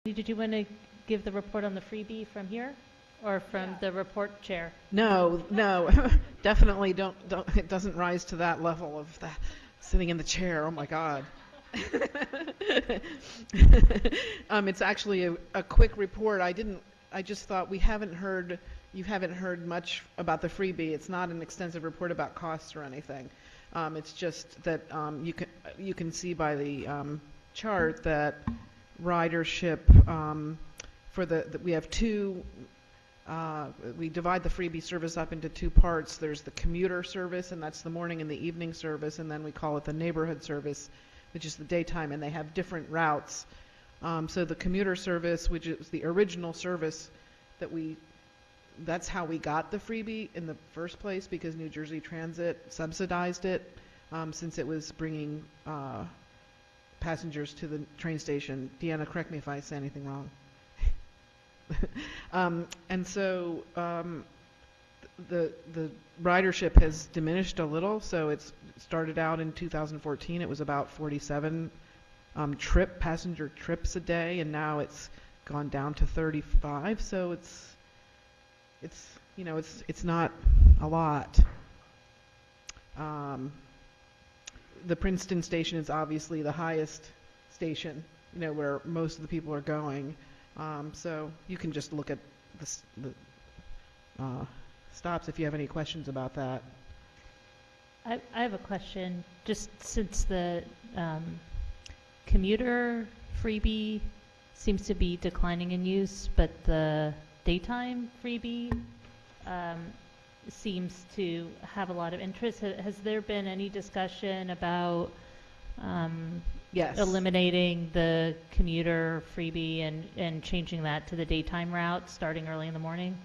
Did you want to give the report on the freebie from here or from the report chair? No, no, definitely don't, it doesn't rise to that level of that, sitting in the chair, oh my God. It's actually a quick report. I just thought you haven't heard much about the freebie. It's not an extensive report about costs or anything. It's just that you can see by the chart that ridership we have two. We divide the freebie service up into two parts. There's the commuter service, and that's the morning and the evening service, and then we call it the neighborhood service, which is the daytime, and they have different routes. So the commuter service, which is the original service that's how we got the freebie in the first place, because New Jersey Transit subsidized it, since it was bringing passengers to the train station. Deanna, correct me if I say anything wrong. And so the ridership has diminished a little. So it started out in 2014. It was about 47 passenger trips a day, and now it's gone down to 35. So it's not a lot. The Princeton station is obviously the highest station, where most of the people are going. So you can just look at the stops if you have any questions about that. I have a question. Just since the commuter freebie seems to be declining in use, but the daytime freebie seems to have a lot of interest. Has there been any discussion about Yes. eliminating the commuter freebie and changing that to the daytime route starting early in the morning?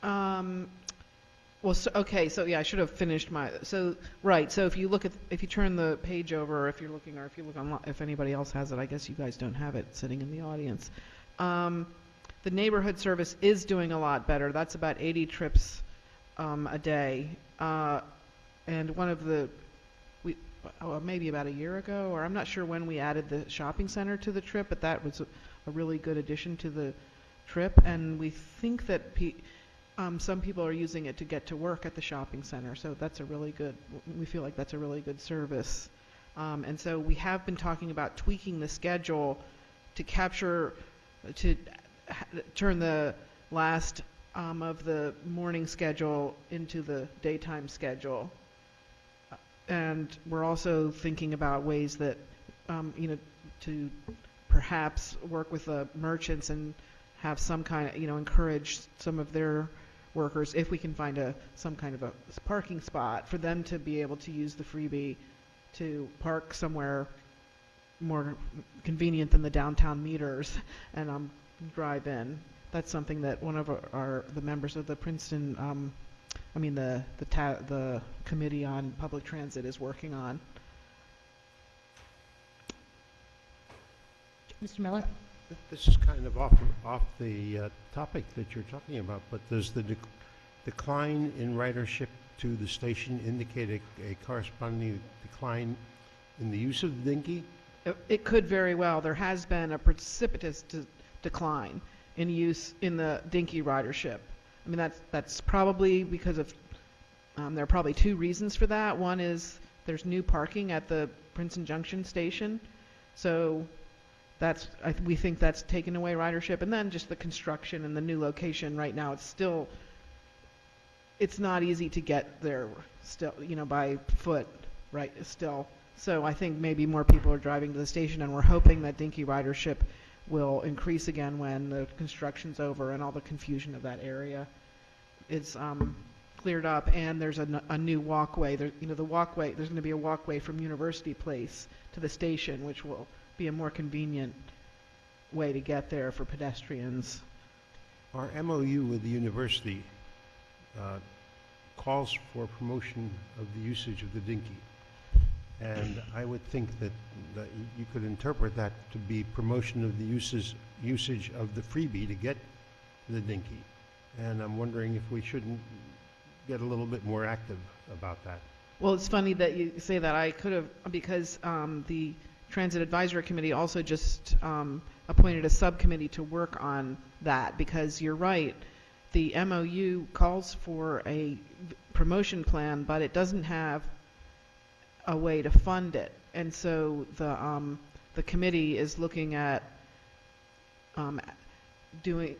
Well, okay, so yeah, I should have finished right. So if you turn the page over, or if you look online, if anybody else has it, I guess you guys don't have it sitting in the audience. The neighborhood service is doing a lot better. That's about 80 trips a day. And one of maybe about a year ago, or I'm not sure when we added the shopping center to the trip, but that was a really good addition to the trip. And we think that some people are using it to get to work at the shopping center. So we feel like that's a really good service. And so we have been talking about tweaking the schedule to turn the last of the morning schedule into the daytime schedule. And we're also thinking about ways that, to perhaps work with the merchants and have some kind of, encourage some of their workers, if we can find some kind of a parking spot, for them to be able to use the freebie to park somewhere more convenient than the downtown meters and drive in. That's something that one of the members of the Princeton, the Committee on Public Transit is working on. Mr. Miller? This is kind of off the topic that you're talking about, but does the decline in ridership to the station indicate a corresponding decline in the use of the dinky? It could very well. There has been a precipitous decline in use in the dinky ridership. I mean, that's probably because of, there are probably two reasons for that. One is there's new parking at the Princeton Junction station. So we think that's taken away ridership. And then just the construction and the new location right now, it's not easy to get there still, by foot, right, still. So I think maybe more people are driving to the station, and we're hoping that dinky ridership will increase again when the construction's over and all the confusion of that area is cleared up, and there's a new walkway. There's going to be a walkway from University Place to the station, which will be a more convenient way to get there for pedestrians. Our MOU with the university calls for promotion of the usage of the dinky. And I would think that you could interpret that to be promotion of the usage of the freebie to get the dinky. And I'm wondering if we shouldn't get a little bit more active about that. Well, it's funny that you say that. I could have, because the Transit Advisory Committee also just appointed a subcommittee to work on that, because you're right, the MOU calls for a promotion plan, but it doesn't have a way to fund it. And so the committee is looking at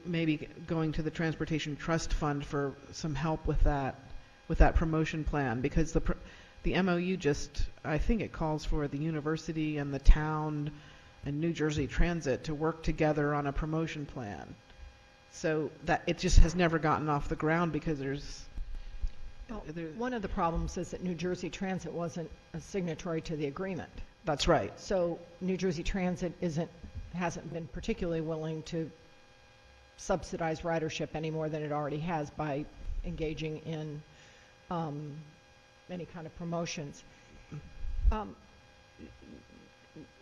maybe going to the Transportation Trust Fund for some help with that promotion plan, because the MOU just, I think it calls for the university and the town and New Jersey Transit to work together on a promotion plan. So that it just has never gotten off the ground because Well, one of the problems is that New Jersey Transit wasn't a signatory to the agreement. that's right. So New Jersey Transit hasn't been particularly willing to subsidize ridership any more than it already has by engaging in any kind of promotions.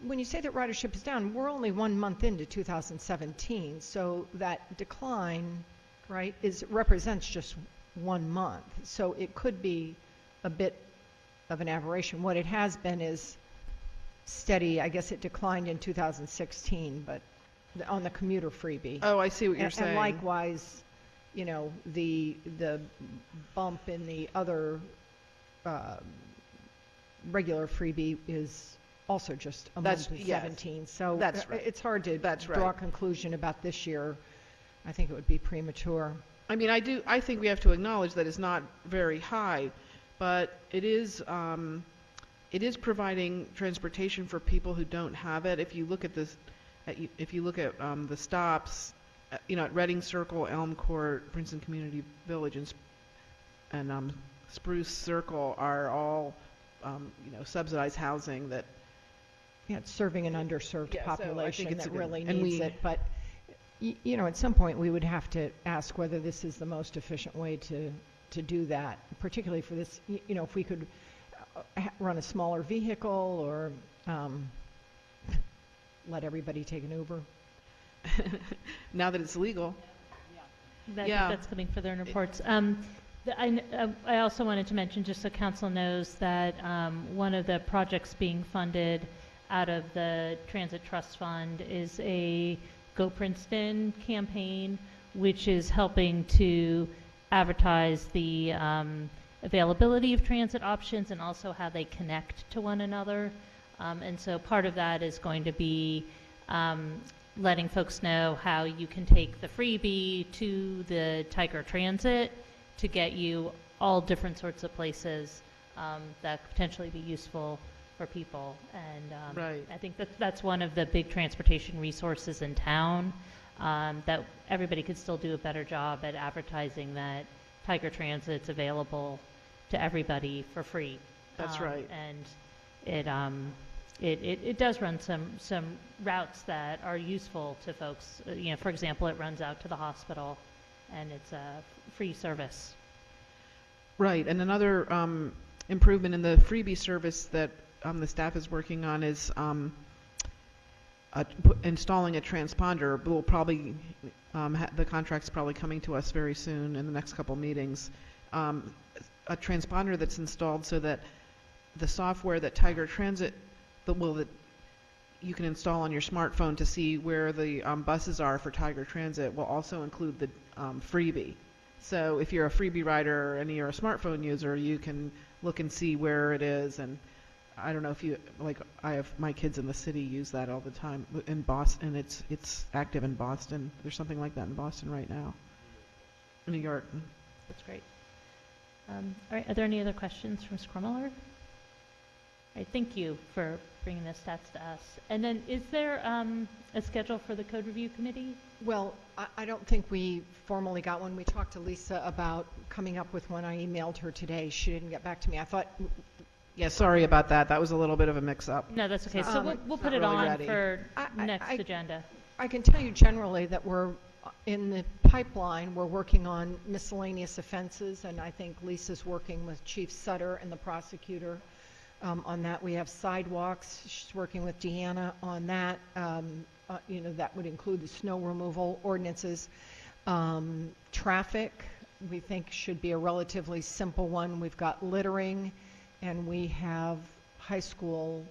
When you say that ridership is down, we're only 1 month into 2017, so that decline, right, represents just 1 month. So it could be a bit of an aberration. What it has been is steady. I guess it declined in 2016, but on the commuter freebie. Oh, I see what you're And saying. likewise, you know, the bump in the other regular freebie is also just a That's- month in yes. 17. So That's right. it's hard to That's draw a right. conclusion about this year. I think it would be premature. I mean, I think we have to acknowledge that it's not very high, but it is providing transportation for people who don't have it. If you look at this, if you look at the stops, you know, at Reading Circle, Elm Court, Princeton Community Village, and Spruce Circle are all, you know, subsidized housing that. Yeah, it's serving an underserved Yeah, so I think population it's a that good- really and needs we- it. But, you know, at some point, we would have to ask whether this is the most efficient way to do that, particularly for this, you know, if we could run a smaller vehicle or let everybody take an Uber. Now that it's legal. I think Yeah. that's coming further in reports. I also wanted to mention, just so council knows, that one of the projects being funded out of the Transit Trust Fund is a Go Princeton campaign, which is helping to advertise the availability of transit options and also how they connect to one another. And so part of that is going to be letting folks know how you can take the freebie to the Tiger Transit to get you all different sorts of places that could potentially be useful for people. And Right. I think that's one of the big transportation resources in town, that everybody could still do a better job at advertising that Tiger Transit's available to everybody for free. That's right. And it does run some routes that are useful to folks. You know, for example, it runs out to the hospital, and it's a free service. Right, and another improvement in the freebie service that the staff is working on is installing a transponder. We'll probably, the contract's probably coming to us very soon in the next couple meetings. A transponder that's installed so that the software that Tiger Transit, that you can install on your smartphone to see where the buses are for Tiger Transit, will also include the freebie. So if you're a freebie rider and you're a smartphone user, you can look and see where it is. And I don't know if you, like, I have my kids in the city use that all the time in Boston. It's active in Boston. There's something like that in Boston right now. New York. That's great. All right, are there any other questions from Scrumler? All right, thank you for bringing the stats to us. And then, is there a schedule for the code review committee? Well, I don't think we formally got one. We talked to Lisa about coming up with one. I emailed her today. She didn't get back to me. I thought, Yeah, sorry about that. That was a little bit of a mix-up. No, that's okay. So we'll it's put not it really on ready. for I- next I- agenda. I can tell you generally that we're in the pipeline. We're working on miscellaneous offenses, and I think Lisa's working with Chief Sutter and the prosecutor on that. We have sidewalks. She's working with Deanna on that. You know, that would include the snow removal ordinances. Traffic, we think, should be a relatively simple one. We've got littering, and we have high school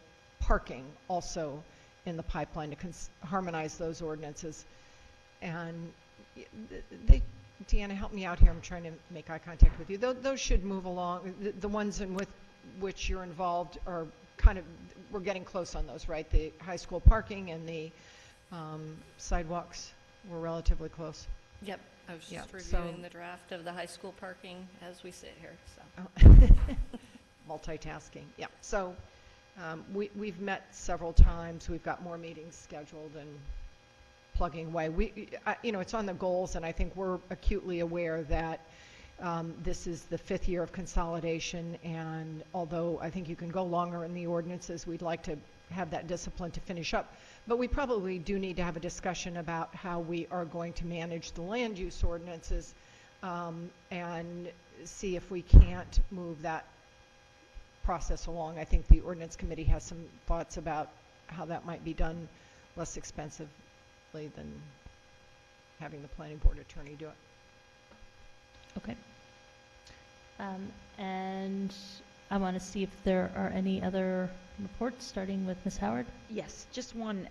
parking also in the pipeline to harmonize those ordinances. And Deanna, help me out here. I'm trying to make eye contact with you. Those should move along. The ones in with which you're involved are kind of, we're getting close on those, right? The high school parking and the sidewalks were relatively close. Yep, I was Yeah, just so- reviewing the draft of the high school parking as we sit here, so. Multitasking, yeah. So we've met several times. We've got more meetings scheduled and plugging away. It's on the goals, and I think we're acutely aware that this is the 5th year of consolidation, and although I think you can go longer in the ordinances, we'd like to have that discipline to finish up. But we probably do need to have a discussion about how we are going to manage the land use ordinances and see if we can't move that process along. I think the ordinance committee has some thoughts about how that might be done less expensively than having the planning board attorney do it. Okay. And I want to see if there are any other reports, starting with Ms. Howard. Yes, just one.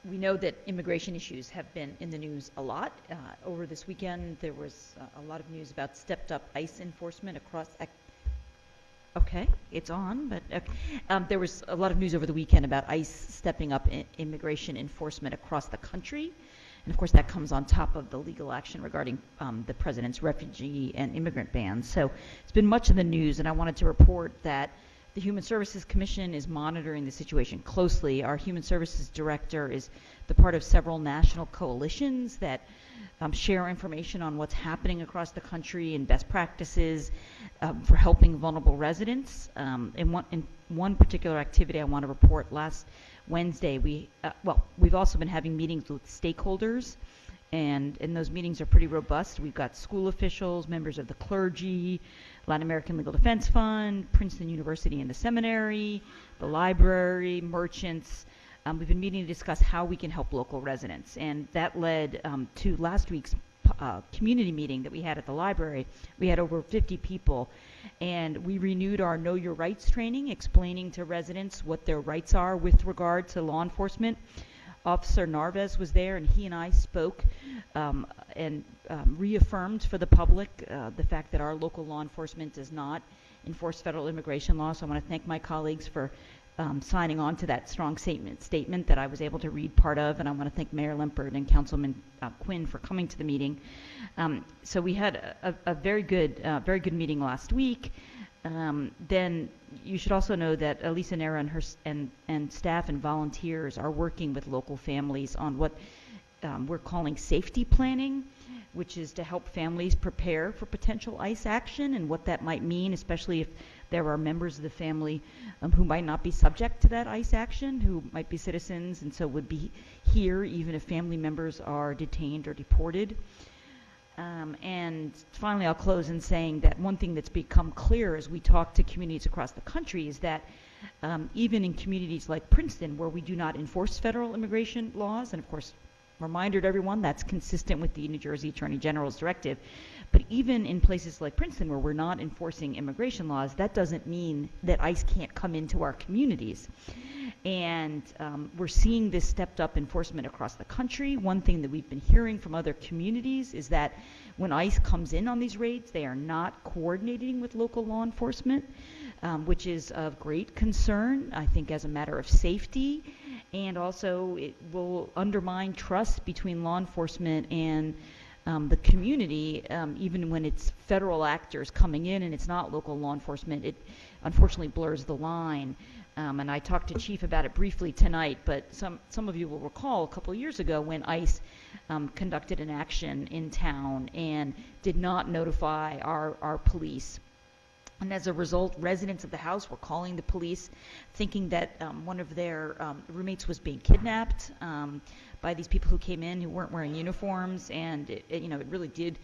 We know that immigration issues have been in the news a lot. Over this weekend, there was a lot of news about stepped-up ICE enforcement across. Okay, it's on, but there was a lot of news over the weekend about ICE stepping up immigration enforcement across the country. And of course, that comes on top of the legal action regarding the president's refugee and immigrant bans. So it's been much in the news, and I wanted to report that the Human Services Commission is monitoring the situation closely. Our Human Services Director is the part of several national coalitions that share information on what's happening across the country and best practices for helping vulnerable residents. In one particular activity I want to report, last Wednesday, we've also been having meetings with stakeholders, and those meetings are pretty robust. We've got school officials, members of the clergy, Latin American Legal Defense Fund, Princeton University and the seminary, the library, merchants. We've been meeting to discuss how we can help local residents, and that led to last week's community meeting that we had at the library. We had over 50 people, and we renewed our Know Your Rights training, explaining to residents what their rights are with regard to law enforcement. Officer Narvez was there, and he and I spoke and reaffirmed for the public the fact that our local law enforcement does not enforce federal immigration law. So I want to thank my colleagues for signing on to that strong statement that I was able to read part of, and I want to thank Mayor Limpert and Councilman Quinn for coming to the meeting. So we had a very good meeting last week. Then you should also know that Elisa Nera and staff and volunteers are working with local families on what we're calling safety planning, which is to help families prepare for potential ICE action and what that might mean, especially if there are members of the family who might not be subject to that ICE action, who might be citizens and so would be here even if family members are detained or deported. And finally, I'll close in saying that one thing that's become clear as we talk to communities across the country is that even in communities like Princeton, where we do not enforce federal immigration laws, and of course, reminder to everyone, that's consistent with the New Jersey Attorney General's directive, but even in places like Princeton, where we're not enforcing immigration laws, that doesn't mean that ICE can't come into our communities. And we're seeing this stepped-up enforcement across the country. One thing that we've been hearing from other communities is that when ICE comes in on these raids, they are not coordinating with local law enforcement, which is of great concern, I think, as a matter of safety. And also, it will undermine trust between law enforcement and the community, even when it's federal actors coming in and it's not local law enforcement. It unfortunately blurs the line. And I talked to Chief about it briefly tonight, but some of you will recall a couple of years ago when ICE conducted an action in town and did not notify our police. And as a result, residents of the house were calling the police, thinking that one of their roommates was being kidnapped by these people who came in who weren't wearing uniforms, and it really did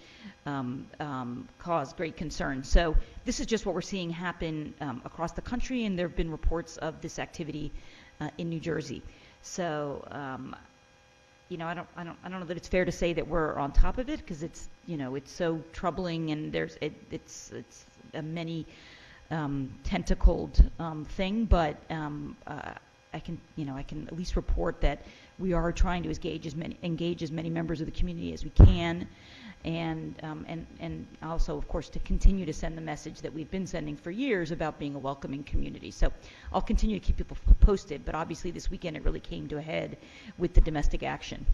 cause great concern. So this is just what we're seeing happen across the country, and there have been reports of this activity in New Jersey. So I don't know that it's fair to say that we're on top of it, because it's so troubling, and it's many tentacled thing, but I can at least report that we are trying to engage as many members of the community as we can, and also, of course, to continue to send the message that we've been sending for years about being a welcoming community. So I'll continue to keep people posted, but obviously this weekend it really came to a head with the domestic action.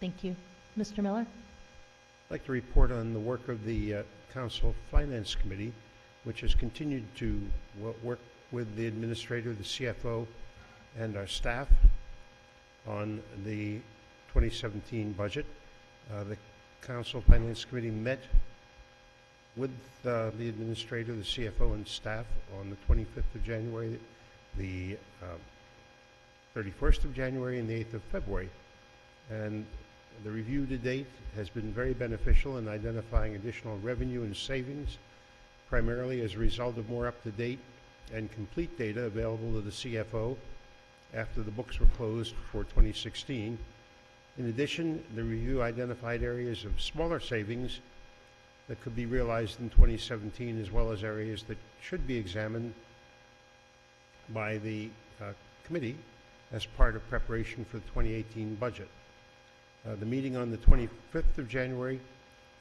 Thank you. Mr. Miller? I'd like to report on the work of the Council Finance Committee, which has continued to work with the administrator, the CFO, and our staff on the 2017 budget. The Council Finance Committee met with the administrator, the CFO, and staff on the 25th of January, the 31st of January, and the 8th of February. And the review to date has been very beneficial in identifying additional revenue and savings, primarily as a result of more up-to-date and complete data available to the CFO after the books were closed for 2016. In addition, the review identified areas of smaller savings that could be realized in 2017, as well as areas that should be examined by the committee as part of preparation for the 2018 budget. The meeting on the 25th of January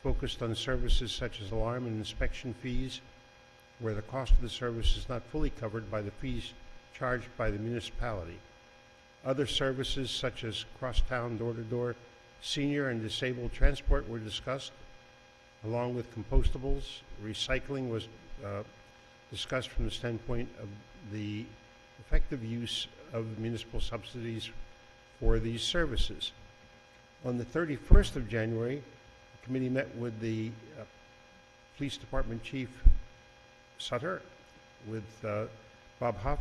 focused on services such as alarm and inspection fees, where the cost of the service is not fully covered by the fees charged by the municipality. Other services such as crosstown door-to-door senior and disabled transport were discussed, along with compostables. Recycling was discussed from the standpoint of the effective use of municipal subsidies for these services. On the 31st of January, the committee met with the Police Department Chief Sutter, with Bob Huff,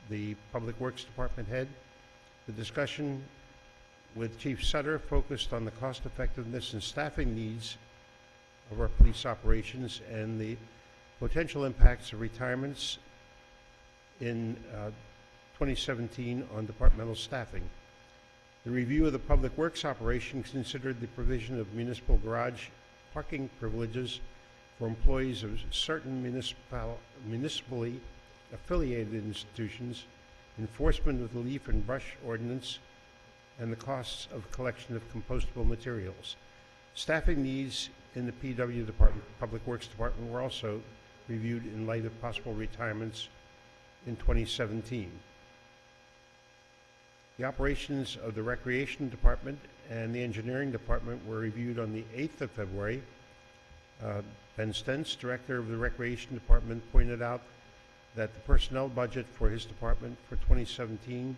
the Public Works Department head. The discussion with Chief Sutter focused on the cost effectiveness and staffing needs of our police operations and the potential impacts of retirements in 2017 on departmental staffing. The review of the Public Works operation considered the provision of municipal garage parking privileges for employees of certain municipally affiliated institutions, enforcement of the leaf and brush ordinance, and the costs of collection of compostable materials. Staffing needs in the PW department, Public Works Department, were also reviewed in light of possible retirements in 2017. The operations of the Recreation Department and the Engineering Department were reviewed on the 8th of February. Ben Stentz, Director of the Recreation Department, pointed out that the personnel budget for his department for 2017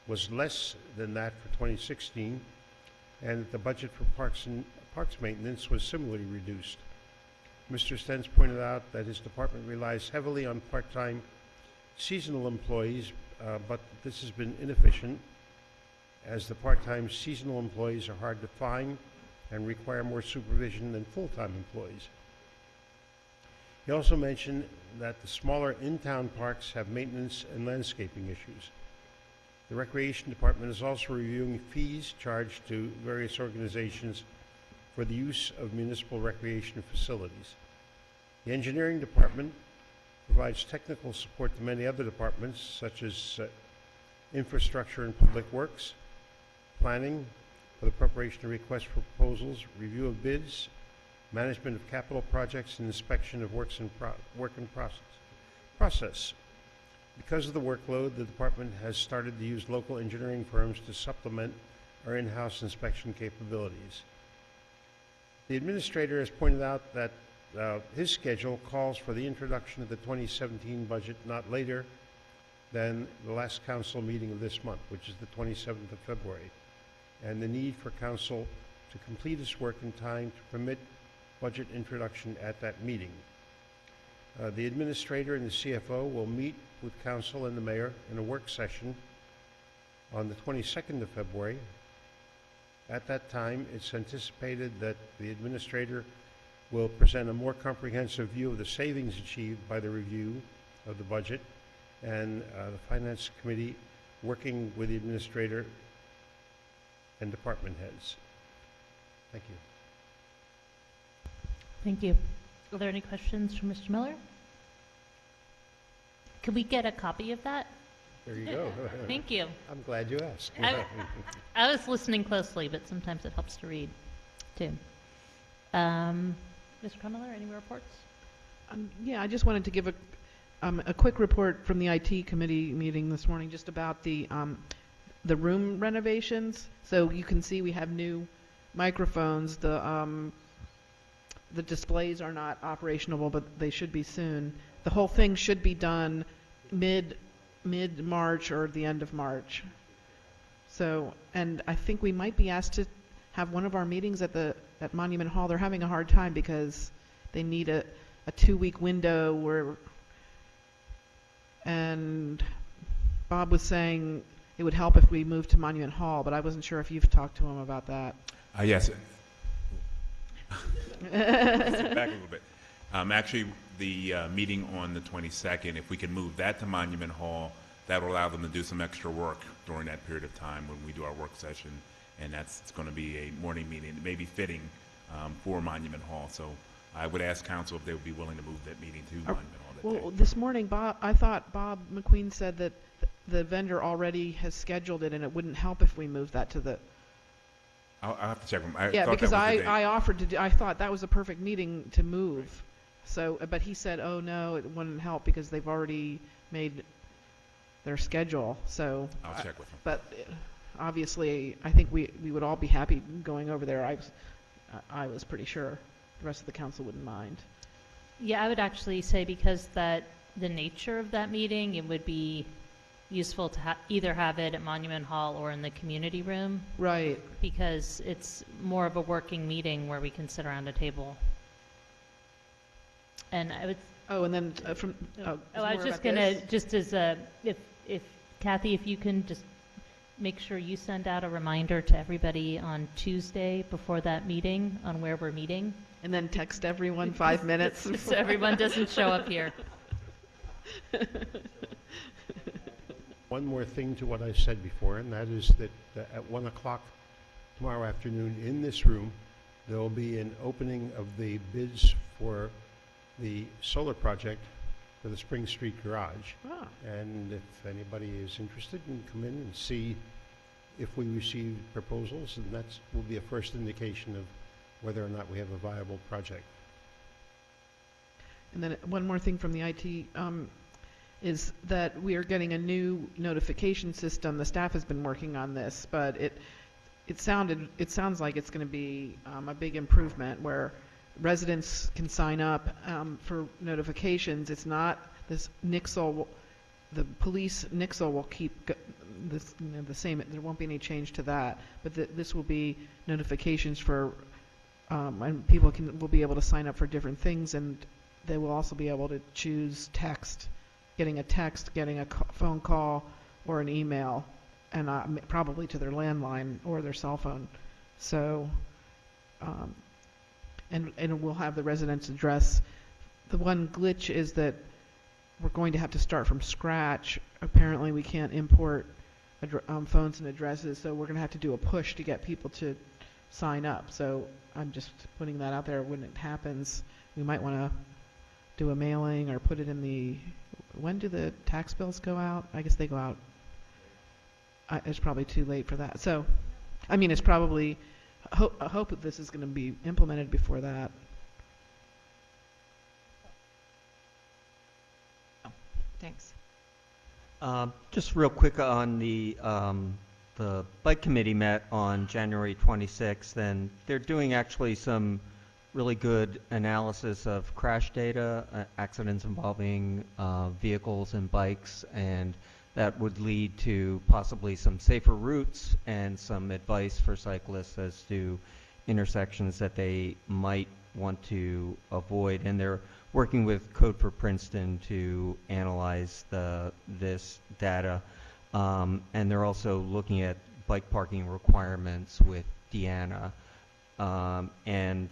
was less than that for 2016, and that the budget for parks maintenance was similarly reduced. Mr. Stentz pointed out that his department relies heavily on part-time seasonal employees, but this has been inefficient, as the part-time seasonal employees are hard to find and require more supervision than full-time employees. He also mentioned that the smaller in-town parks have maintenance and landscaping issues. The Recreation Department is also reviewing fees charged to various organizations for the use of municipal recreation facilities. The Engineering Department provides technical support to many other departments, such as infrastructure and public works, planning for the preparation of requests for proposals, review of bids, management of capital projects, and inspection of work in process. Because of the workload, the department has started to use local engineering firms to supplement our in-house inspection capabilities. The administrator has pointed out that his schedule calls for the introduction of the 2017 budget not later than the last council meeting of this month, which is the 27th of February, and the need for council to complete its work in time to permit budget introduction at that meeting. The administrator and the CFO will meet with council and the mayor in a work session on the 22nd of February. At that time, it's anticipated that the administrator will present a more comprehensive view of the savings achieved by the review of the budget, and the Finance Committee working with the administrator and department heads. Thank you. Thank you. Are there any questions for Mr. Miller? Could we get a copy of that? There you go. Thank you. I'm glad you asked. I was listening closely, but sometimes it helps to read, too. Mr. Miller, any reports? Yeah, I just wanted to give a quick report from the IT committee meeting this morning, just about the room renovations. So you can see we have new microphones. The displays are not operational, but they should be soon. The whole thing should be done mid-March or the end of March. So, and I think we might be asked to have one of our meetings at Monument Hall. They're having a hard time because they need a 2-week window and Bob was saying it would help if we moved to Monument Hall, but I wasn't sure if you've talked to him about that. Yes. Step back a little bit. Actually, the meeting on the 22nd, if we can move that to Monument Hall, that will allow them to do some extra work during that period of time when we do our work session, and it's going to be a morning meeting. It may be fitting for Monument Hall, so I would ask council if they would be willing to move that meeting to Monument Hall that Well, day. this morning, I thought Bob McQueen said that the vendor already has scheduled it, and it wouldn't help if we moved that to the... I'll have to check them. Yeah, because I offered to do, I thought that was a perfect meeting to move. So, but he said, oh, no, it wouldn't help because they've already made their schedule, so... I'll check with them. But obviously, I think we would all be happy going over there. I was pretty sure the rest of the council wouldn't mind. Yeah, I would actually say because the nature of that meeting, it would be useful to either have it at Monument Hall or in the community room, Right. because it's more of a working meeting where we can sit around a table. And I would, Oh, and then I was just gonna, just as if Kathy, if you can just make sure you send out a reminder to everybody on Tuesday before that meeting on where we're meeting. And then text everyone 5 minutes. So everyone doesn't show up here. One more thing to what I said before, and that is that at 1 o'clock tomorrow afternoon in this room, there will be an opening of the bids for the solar project for the Spring Street Garage. Ah, And if anybody is interested, you can come in and see if we receive proposals, and that will be a first indication of whether or not we have a viable project. and then one more thing from the IT is that we are getting a new notification system. The staff has been working on this, but it sounds like it's going to be a big improvement where residents can sign up for notifications. It's not this Nixle, the police Nixle will keep this, the same. There won't be any change to that, but this will be notifications for, and people will be able to sign up for different things, and they will also be able to choose getting a phone call or an email, and probably to their landline or their cell phone. So, and we'll have the resident's address. The one glitch is that we're going to have to start from scratch. Apparently, we can't import phones and addresses, so we're going to have to do a push to get people to sign up. So I'm just putting that out there. When it happens, we might want to do a mailing or put it in the... When do the tax bills go out? I guess they go out. It's probably too late for that. So, I mean, it's probably... I hope that this is going to be implemented before that. Thanks. Just real quick on the bike committee met on January 26th, and they're doing actually some really good analysis of crash data, accidents involving vehicles and bikes, and that would lead to possibly some safer routes and some advice for cyclists as to intersections that they might want to avoid. And they're working with Code for Princeton to analyze this data. And they're also looking at bike parking requirements with Deanna. And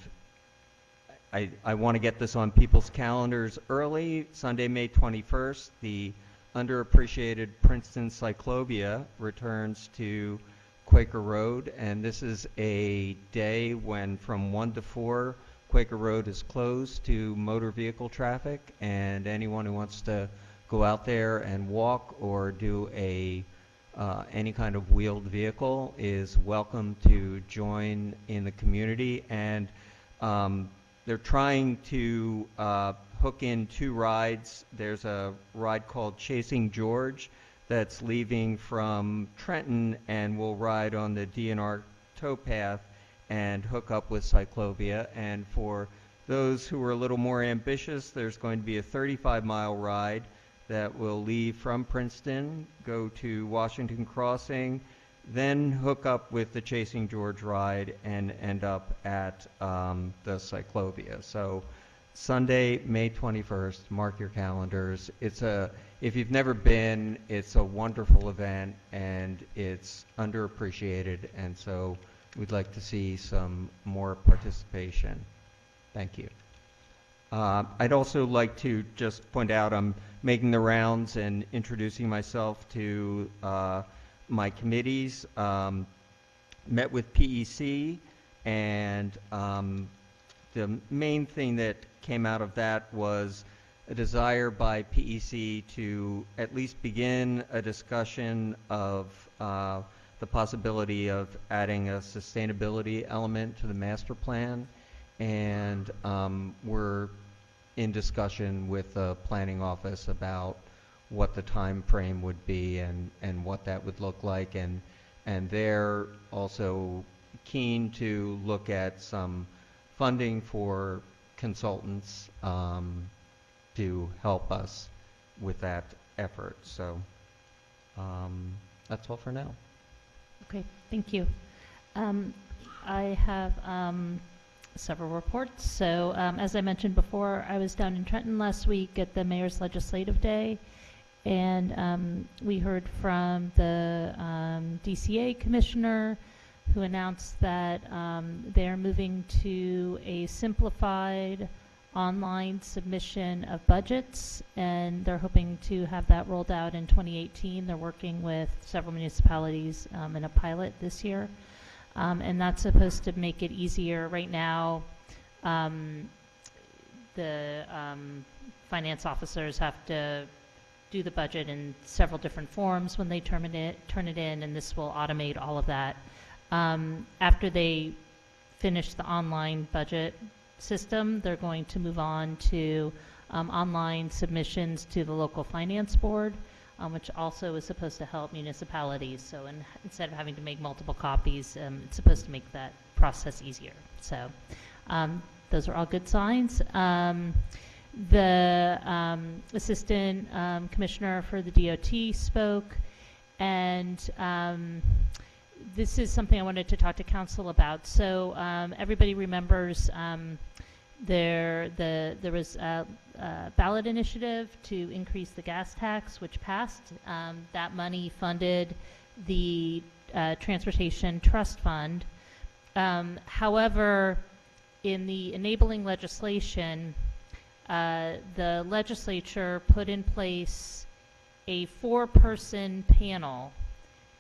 I want to get this on people's calendars early. Sunday, May 21st, the underappreciated Princeton Cyclobia returns to Quaker Road, and this is a day when from 1 to 4, Quaker Road is closed to motor vehicle traffic, and anyone who wants to go out there and walk or do any kind of wheeled vehicle is welcome to join in the community. And they're trying to hook in 2 rides. There's a ride called Chasing George that's leaving from Trenton and will ride on the DNR towpath and hook up with Cyclovia. And for those who are a little more ambitious, there's going to be a 35-mile ride that will leave from Princeton, go to Washington Crossing, then hook up with the Chasing George ride and end up at the Cyclovia. So Sunday, May 21st, mark your calendars. If you've never been, it's a wonderful event and it's underappreciated, and so we'd like to see some more participation. Thank you. I'd also like to just point out I'm making the rounds and introducing myself to my committees. Met with PEC, and the main thing that came out of that was a desire by PEC to at least begin a discussion of the possibility of adding a sustainability element to the master plan. And we're in discussion with the planning office about what the time frame would be and what that would look like. And they're also keen to look at some funding for consultants to help us with that effort. So that's all for now. Okay, thank you. I have several reports. So as I mentioned before, I was down in Trenton last week at the Mayor's Legislative Day, and we heard from the DCA Commissioner, who announced that they're moving to a simplified online submission of budgets, and they're hoping to have that rolled out in 2018. They're working with several municipalities in a pilot this year. And that's supposed to make it easier. Right now, the finance officers have to do the budget in several different forms when they turn it in, and this will automate all of that. After they finish the online budget system, they're going to move on to online submissions to the local finance board, which also is supposed to help municipalities. So instead of having to make multiple copies, it's supposed to make that process easier. So those are all good signs. The assistant commissioner for the DOT spoke, and this is something I wanted to talk to council about. So everybody remembers there was a ballot initiative to increase the gas tax, which passed. That money funded the Transportation Trust Fund. However, in the enabling legislation, the legislature put in place a 4-person panel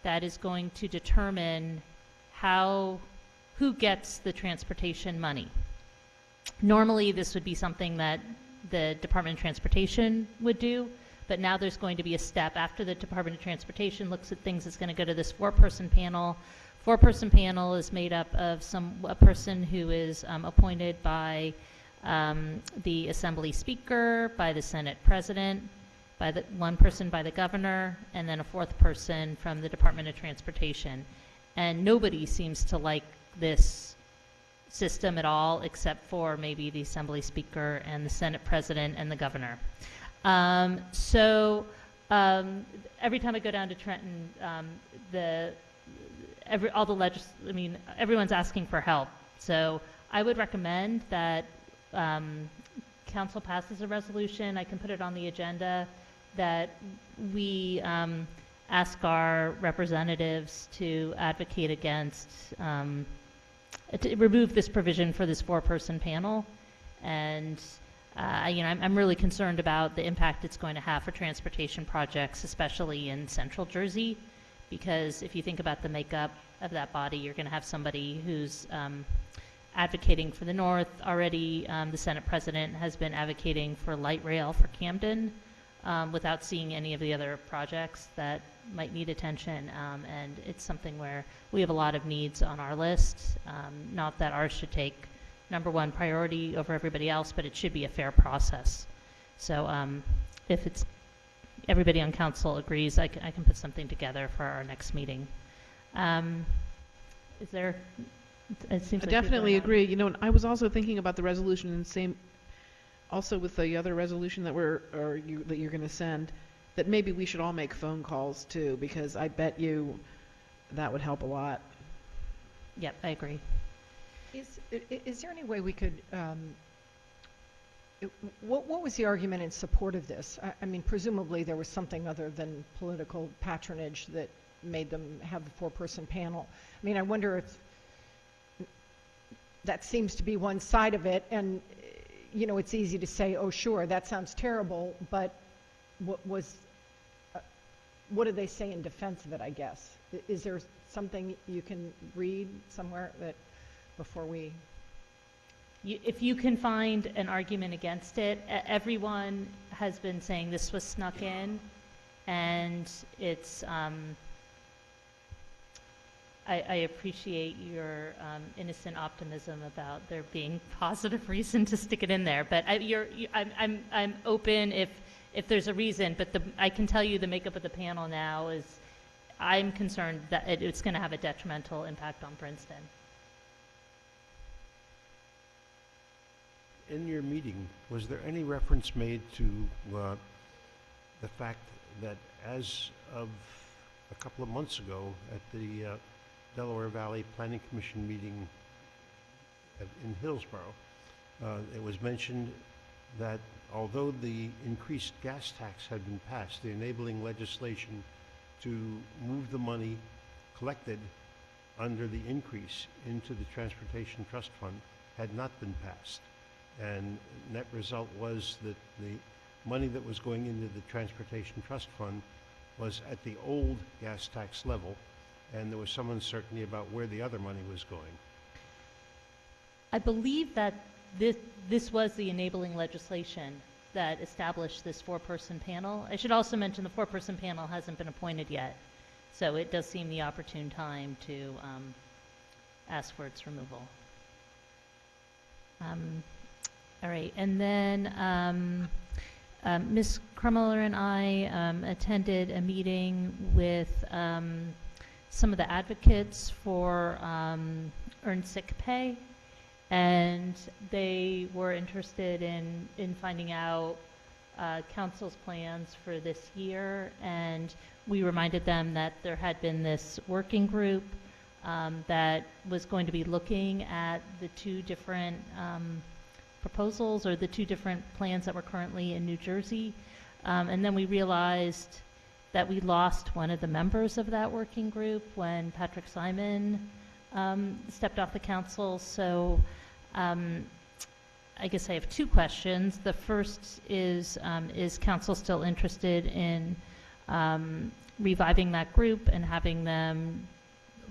that is going to determine who gets the transportation money. Normally, this would be something that the Department of Transportation would do, but now there's going to be a step after the Department of Transportation looks at things. It's going to go to this 4-person panel. 4-person panel is made up of a person who is appointed by the Assembly Speaker, by the Senate President, by one person by the governor, and then a 4th person from the Department of Transportation. And nobody seems to like this system at all, except for maybe the Assembly Speaker and the Senate President and the governor. So every time I go down to Trenton, everyone's asking for help. So I would recommend that council passes a resolution. I can put it on the agenda that we ask our representatives to advocate against to remove this provision for this 4-person panel. And I'm really concerned about the impact it's going to have for transportation projects, especially in central Jersey, because if you think about the makeup of that body, you're going to have somebody who's advocating for the north. Already, the Senate President has been advocating for light rail for Camden without seeing any of the other projects that might need attention. And it's something where we have a lot of needs on our list. Not that ours should take number one priority over everybody else, but it should be a fair process. So if it's everybody on council agrees, I can put something together for our next meeting. Is there? It seems I like definitely people are agree. You know, and I was also thinking about the resolution and same, also with the other resolution that that you're going to send, that maybe we should all make phone calls too, because I bet you that would help a lot. not- Yep, I agree. Is there any way we could, what was the argument in support of this? I mean, presumably there was something other than political patronage that made them have the four-person panel. I mean, I wonder if that seems to be one side of it, and, you know, it's easy to say, oh, sure, that sounds terrible, but what did they say in defense of it, I guess? Is there something you can read somewhere that, before we... If you can find an argument against it, everyone has been saying this was snuck in, and it's, I appreciate your innocent optimism about there being positive reason to stick it in there, but I'm open if there's a reason, but I can tell you the makeup of the panel now is, I'm concerned that it's going to have a detrimental impact on Princeton. In your meeting, was there any reference made to the fact that as of a couple of months ago at the Delaware Valley Planning Commission meeting in Hillsborough, it was mentioned that although the increased gas tax had been passed, the enabling legislation to move the money collected under the increase into the Transportation Trust Fund had not been passed. And net result was that the money that was going into the Transportation Trust Fund was at the old gas tax level, and there was some uncertainty about where the other money was going. I believe that this was the enabling legislation that established this four-person panel. I should also mention the four-person panel hasn't been appointed yet, so it does seem the opportune time to ask for its removal. All right, and then Ms. Krummeller and I attended a meeting with some of the advocates for earned sick pay, and they were interested in finding out council's plans for this year, and we reminded them that there had been this working group that was going to be looking at the two different proposals or the two different plans that were currently in New Jersey. And then we realized that we lost one of the members of that working group when Patrick Simon stepped off the council. So I guess I have two questions. The first is council still interested in reviving that group and having them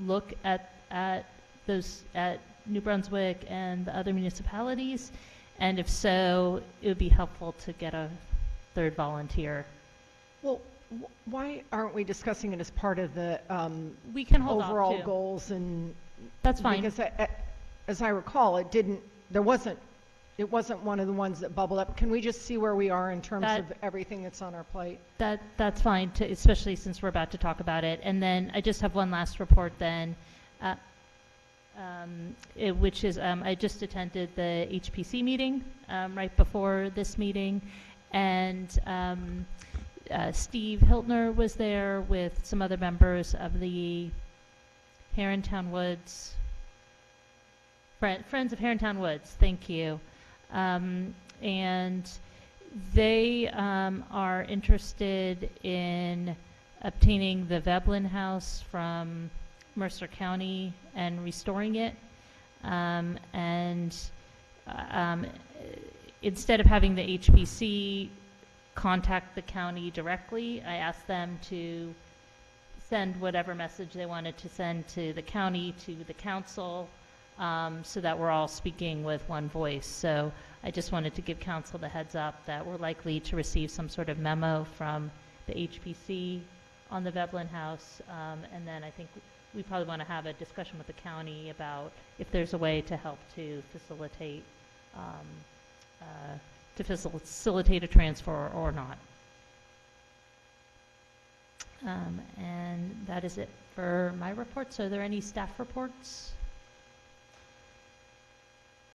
look at New Brunswick and the other municipalities? And if so, it would be helpful to get a third volunteer. Well, why aren't we discussing it as part of the We can hold overall off too. goals? And That's fine. Because as I recall, it wasn't one of the ones that bubbled up. Can we just see where we are in terms of everything that's on our plate? That's fine, especially since we're about to talk about it. And then I just have one last report then, which is I just attended the HPC meeting right before this meeting, and Steve Hiltner was there with some other members of the Herrontown Woods, Friends of Herrontown Woods, thank you. And they are interested in obtaining the Veblen House from Mercer County and restoring it. And instead of having the HPC contact the county directly, I asked them to send whatever message they wanted to send to the county, to the council, so that we're all speaking with one voice. So I just wanted to give council the heads up that we're likely to receive some sort of memo from the HPC on the Veblen House, and then I think we probably want to have a discussion with the county about if there's a way to help to facilitate a transfer or not. And that is it for my report. So are there any staff reports?